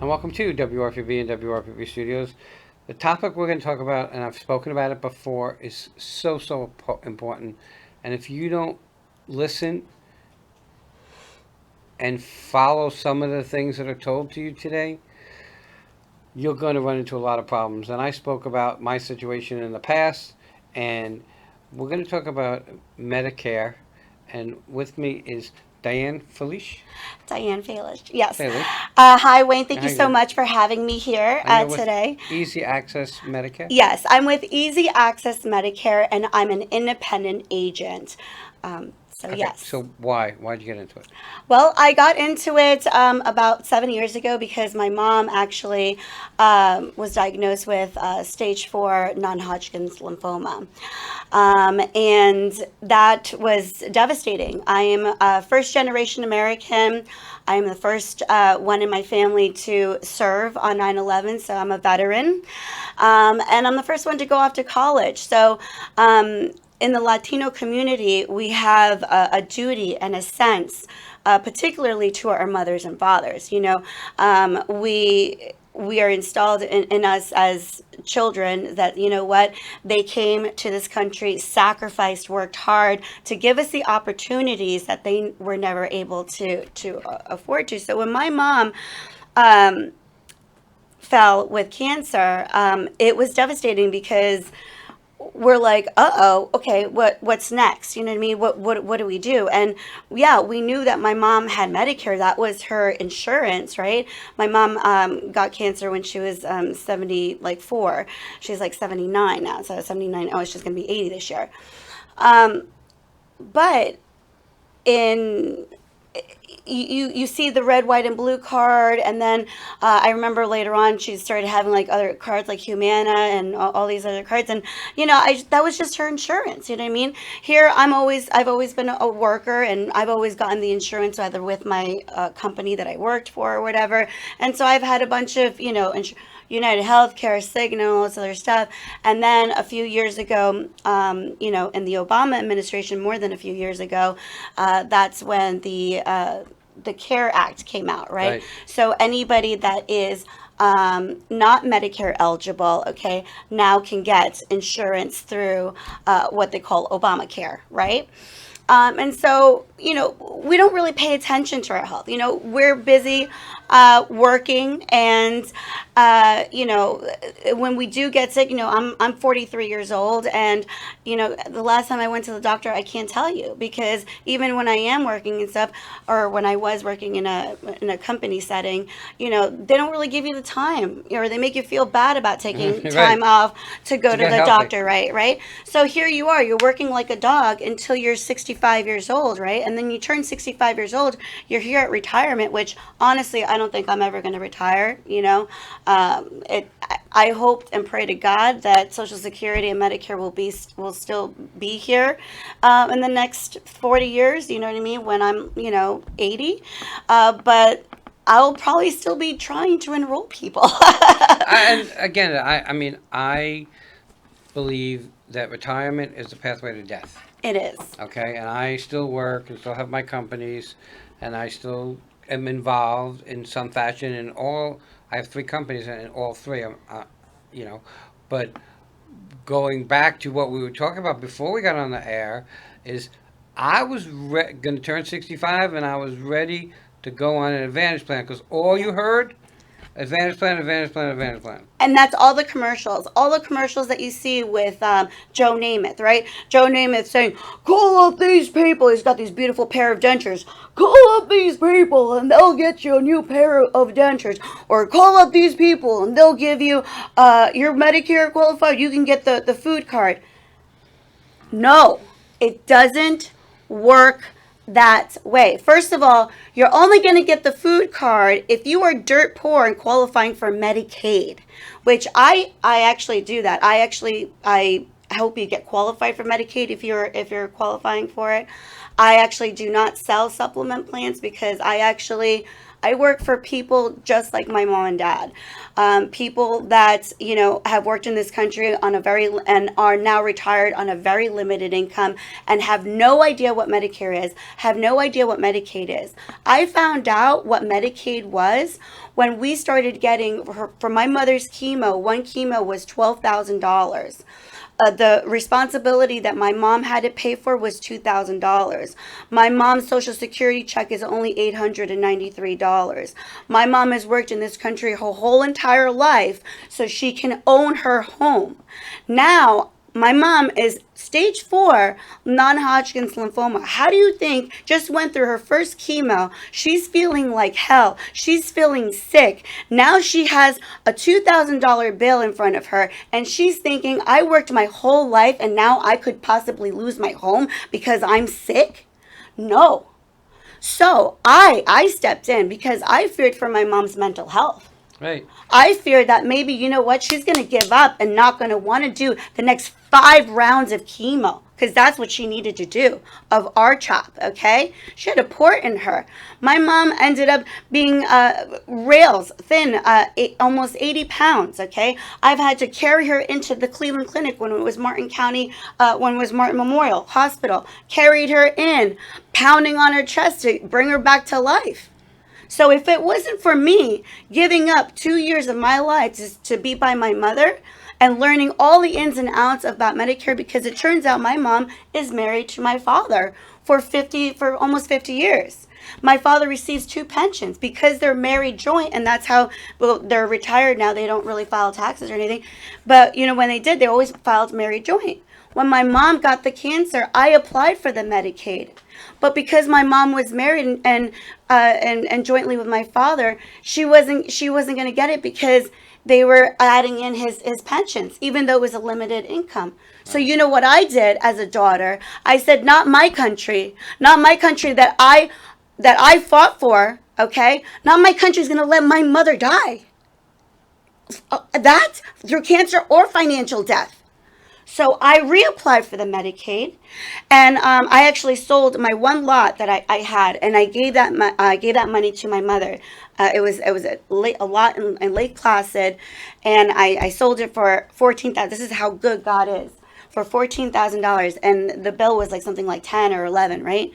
and welcome to WRPB and WRPB Studios. The topic we're going to talk about, and I've spoken about it before, is so important. And if you don't listen and follow some of the things that are told to you today, you're going to run into a lot of problems. And I spoke about my situation in the past, and we're going to talk about Medicare. And with me is Diane Felice. Diane Falish. Yes. Felice. Hi, Wayne. Thank How you you so doing? much for having me here And you're with today. Easy Access Medicare. Yes, I'm with Easy Access Medicare, and I'm an independent agent. So Okay, yes. so why? Why'd you get into it? Well, I got into it about 7 years ago because my mom actually was diagnosed with stage 4 non-Hodgkin's lymphoma. And that was devastating. I am a first generation American. I am the first one in my family to serve on 9/11, so I'm a veteran. And I'm the first one to go off to college. So in the Latino community, we have a duty and a sense, particularly to our mothers and fathers. We are installed in us as children that what they came to this country, sacrificed, worked hard to give us the opportunities that they were never able to afford to. So when my mom um, fell with cancer, it was devastating because we're like, uh-oh, okay, what's next? You know what I mean? What do we do? And yeah, we knew that my mom had Medicare. That was her insurance, right? My mom got cancer when she was 70, like 4. She's like 79 now, so 79. Oh, she's gonna be 80 this year. Um, but in you see the red, white, and blue card, and then I remember later on she started having like other cards like Humana and all these other cards, and that was just her insurance. You know what I mean? Here I've always been a worker, and I've always gotten the insurance either with my company that I worked for or whatever, and so I've had a bunch of United Healthcare, Signal, all this other stuff. And then a few years ago, in the Obama administration, more than a few years ago, that's when the CARE Act came out, right? Right. So anybody that is not Medicare eligible, okay, now can get insurance through what they call Obamacare, right? And so, we don't really pay attention to our health. We're busy working, and when we do get sick, I'm 43 years old, and the last time I went to the doctor, I can't tell you, because even when I am working and stuff, or when I was working in a company setting, they don't really give you the time, or they make you feel bad about taking Right. time off to go To to get the healthy. doctor, right? So here you are, you're working like a dog until you're 65 years old, right? And then you turn 65 years old, you're here at retirement, which honestly, I don't think I'm ever going to retire. I hope and pray to God that Social Security and Medicare will still be here in the next 40 years. You know what I mean? When I'm 80, but I'll probably still be trying to enroll people. And again, I mean, I believe that retirement is the pathway to death. It is. Okay, and I still work and still have my companies, and I still am involved in some fashion in all. I have 3 companies, and in all 3, you know, but going back to what we were talking about before we got on the air, is I was going to turn 65, and I was ready to go on an Advantage plan, because all you heard, Advantage plan, Advantage plan, Advantage plan. And that's all the commercials that you see with Joe Namath, right? Joe Namath saying, call up these people. He's got these beautiful pair of dentures. Call up these people and they'll get you a new pair of dentures. Or call up these people and they'll give you your Medicare qualified. You can get the food card. No, it doesn't work that way. First of all, you're only going to get the food card if you are dirt poor and qualifying for Medicaid, which I actually do that. I help you get qualified for Medicaid if you're qualifying for it. I actually do not sell supplement plans because I work for people just like my mom and dad, people that have worked in this country on a very and are now retired on a very limited income and have no idea what Medicare is, have no idea what Medicaid is. I found out what Medicaid was when we started getting for my mother's chemo. One chemo was $12,000. The responsibility that my mom had to pay for was $2,000. My mom's Social Security check is only $893. My mom has worked in this country her whole entire life so she can own her home. Now, my mom is stage 4 non-Hodgkin's lymphoma. How do you think, just went through her first chemo, she's feeling like hell, she's feeling sick. Now she has a $2,000 bill in front of her, and she's thinking, I worked my whole life and now I could possibly lose my home because I'm sick? No. So I stepped in because I feared for my mom's mental health. Right. I feared that maybe, she's going to give up and not going to want to do the next 5 rounds of chemo, because that's what she needed to do, of R-CHOP, okay? She had a port in her. My mom ended up being rails thin, almost 80 pounds, okay? I've had to carry her into the Cleveland Clinic when it was Martin County, when it was Martin Memorial Hospital. Carried her in, pounding on her chest to bring her back to life. So if it wasn't for me giving up 2 years of my life to be by my mother and learning all the ins and outs about Medicare, because it turns out my mom is married to my father for almost 50 years. My father receives 2 pensions because they're married joint, and that's how, well, they're retired now. They don't really file taxes or anything. But, when they did, they always filed married joint. When my mom got the cancer, I applied for the Medicaid. But because my mom was married and jointly with my father, she wasn't going to get it because they were adding in his pensions, even though it was a limited income. So you know what I did as a daughter? I said, not my country that I fought for, okay? Not my country's going to let my mother die. That through cancer or financial death. So I reapplied for the Medicaid, and I actually sold my one lot that I had, and I gave that money to my mother. It was a lot in Lake Placid, and I sold it for $14,000. This is how good God is, for $14,000, and the bill was like something like 10 or 11, right?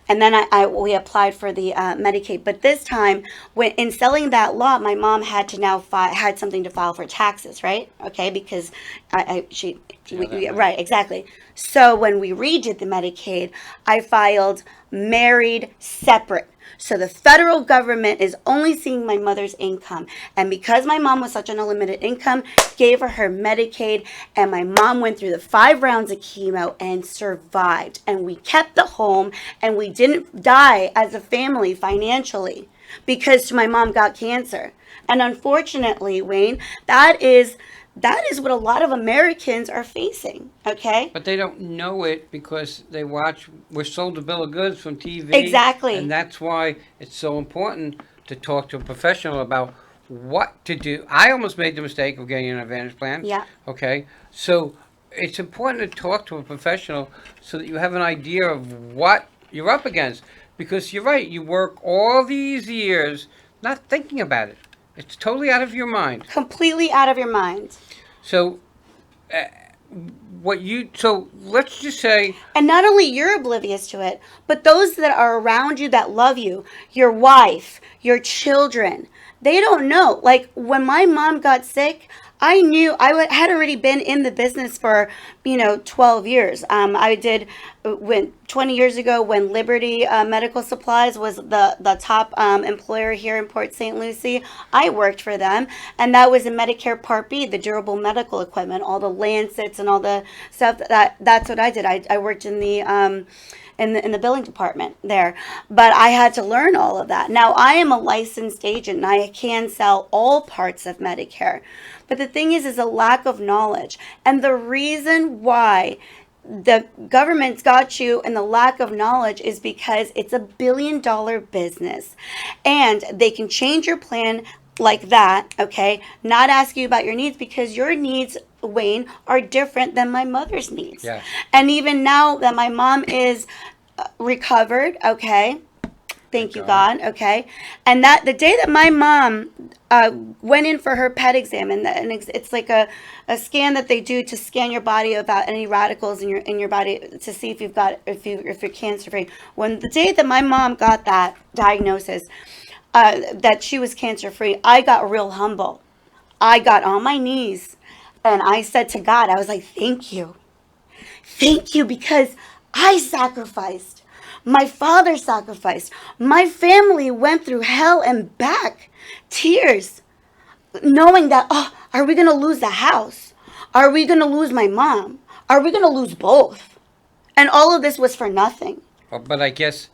And then we applied for the Medicaid. But this time, in selling that lot, my mom had to now had something to file for taxes, right? Okay, because right, exactly. So when we redid the Medicaid, I filed married separate. So the federal government is only seeing my mother's income. And because my mom was such an unlimited income, gave her Medicaid, and my mom went through the 5 rounds of chemo and survived. And we kept the home, and we didn't die as a family financially because my mom got cancer. And unfortunately, Wayne, that is what a lot of Americans are facing, okay? But they don't know it because we're sold a bill of goods from TV. Exactly. And that's why it's so important to talk to a professional about what to do. I almost made the mistake of getting an Advantage plan. Yeah. Okay? So it's important to talk to a professional so that you have an idea of what you're up against. Because you're right, you work all these years not thinking about it. It's totally out of your mind. Completely out of your mind. So, so let's just say. And not only you're oblivious to it, but those that are around you that love you, your wife, your children, they don't know. Like when my mom got sick, I knew had already been in the business for 12 years. I did when 20 years ago when Liberty Medical Supplies was the top employer here in Port St. Lucie. I worked for them, and that was in Medicare Part B, the durable medical equipment, all the lancets and all the stuff. That's what I did. I worked in the in the billing department there. But I had to learn all of that. Now, I am a licensed agent, and I can sell all parts of Medicare. But the thing is a lack of knowledge. And the reason why the government's got you and the lack of knowledge is because it's a billion-dollar business. And they can change your plan like that, okay? Not ask you about your needs, because your needs, Wayne, are different than my mother's needs. Yeah. And even now that my mom is recovered, okay, Thank you, God. Okay. And that the day that my mom went in for her PET exam, and it's like a scan that they do to scan your body about any radicals in your body to see if if you're cancer free. When the day that my mom got that diagnosis, that she was cancer free, I got real humble. I got on my knees and I said to God, I was like, thank you. Thank you, because I sacrificed. My father sacrificed. My family went through hell and back. Tears. Knowing that, oh, are we going to lose the house? Are we going to lose my mom? Are we going to lose both? And all of this was for nothing. But I guess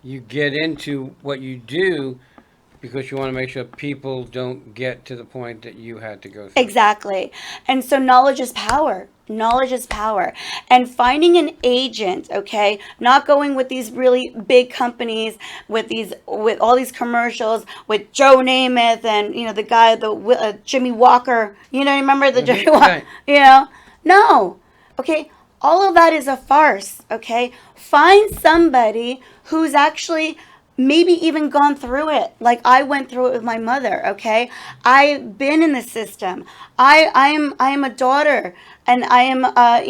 you get into what you do because you want to make sure people don't get to the point that you had to go through. Exactly. And so knowledge is power. Knowledge is power. And finding an agent, okay, not going with these really big companies with all these commercials with Joe Namath and the guy, the Jimmy Walker, remember the Jimmy Walker, Right. No. Okay, all of that is a farce, okay? Find somebody who's actually maybe even gone through it like I went through it with my mother. Okay, I've been in the system. I am a daughter, and I am a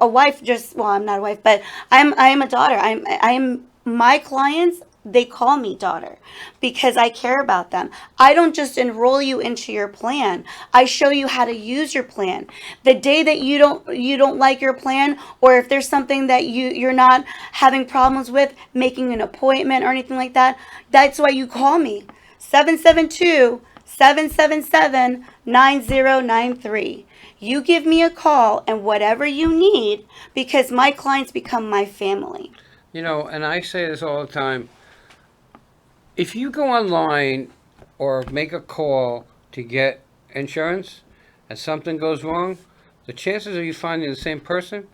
wife. I'm not a wife, but I am a daughter. I am my clients. They call me daughter because I care about them. I don't just enroll you into your plan. I show you how to use your plan. The day that you don't like your plan, or if there's something that you're not having problems with making an appointment or anything like that, that's why you call me. 772-777-9093. You give me a call and whatever you need, because my clients become my family. And I say this all the time. If you go online or make a call to get insurance and something goes wrong, the chances of you finding the same person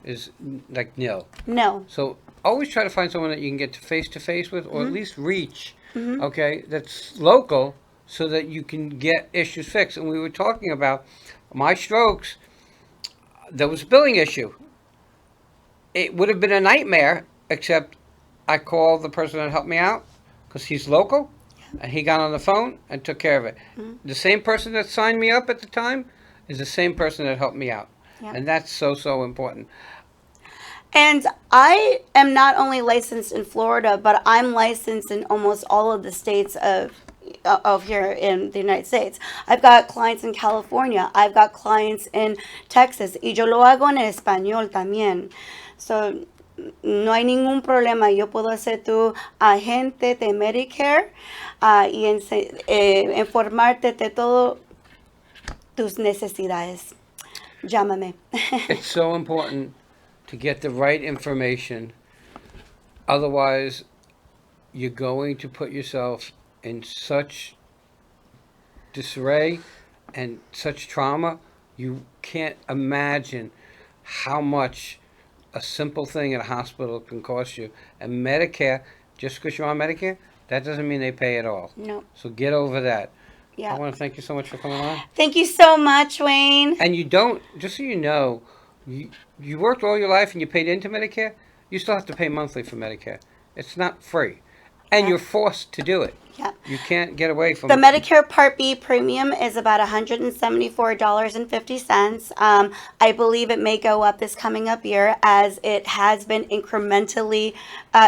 is like nil. No. So always try to find someone that you can get face to face with, or at least reach, okay, that's local, so that you can get issues fixed. And we were talking about my strokes. There was a billing issue. It would have been a nightmare, except I called the person that helped me out, because he's local, and he got on the phone and took care of it. The same person that signed me up at the time is the same person that helped me out. Yep. And that's so important. And I am not only licensed in Florida, but I'm licensed in almost all of the states of here in the United States. I've got clients in California. I've got clients in Texas. Y yo lo hago en español también. So, no hay ningún problema. Yo puedo ser tu agente de Medicare y informarte de todo tus necesidades. Llámame. It's so important to get the right information. Otherwise, you're going to put yourself in such disarray and such trauma. You can't imagine how much a simple thing in a hospital can cost you. And Medicare, just because you're on Medicare, that doesn't mean they pay at all. No. So get over that. Yeah. I want to thank you so much for coming on. Thank you so much, Wayne. And you don't, just so you know, you worked all your life and you paid into Medicare, you still have to pay monthly for Medicare. It's not free. And you're forced to do it. Yeah. You can't get away from The it. Medicare Part B premium is about $174.50. I believe it may go up this coming up year, as it has been incrementally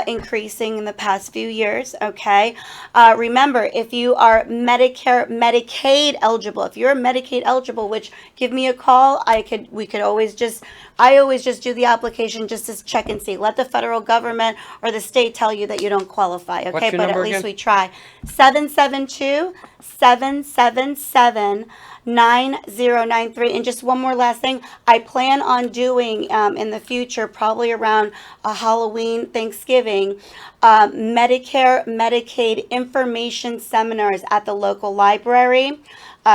increasing in the past few years. Okay. Remember, if you are Medicaid eligible, which give me a call, I always just do the application just to check and see. Let the federal government or the state tell you that you don't qualify. Okay. What's your But number at least again? we try. 772-777-9093. And just one more last thing. I plan on doing in the future, probably around Halloween, Thanksgiving, Medicare, Medicaid information seminars at the local library.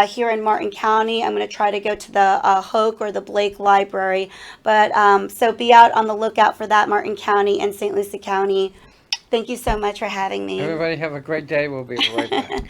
Here in Martin County. I'm going to try to go to the Hoke or the Blake Library. But so be out on the lookout for that, Martin County and St. Lucie County. Thank you so much for having me. Everybody have a great day. We'll be right back.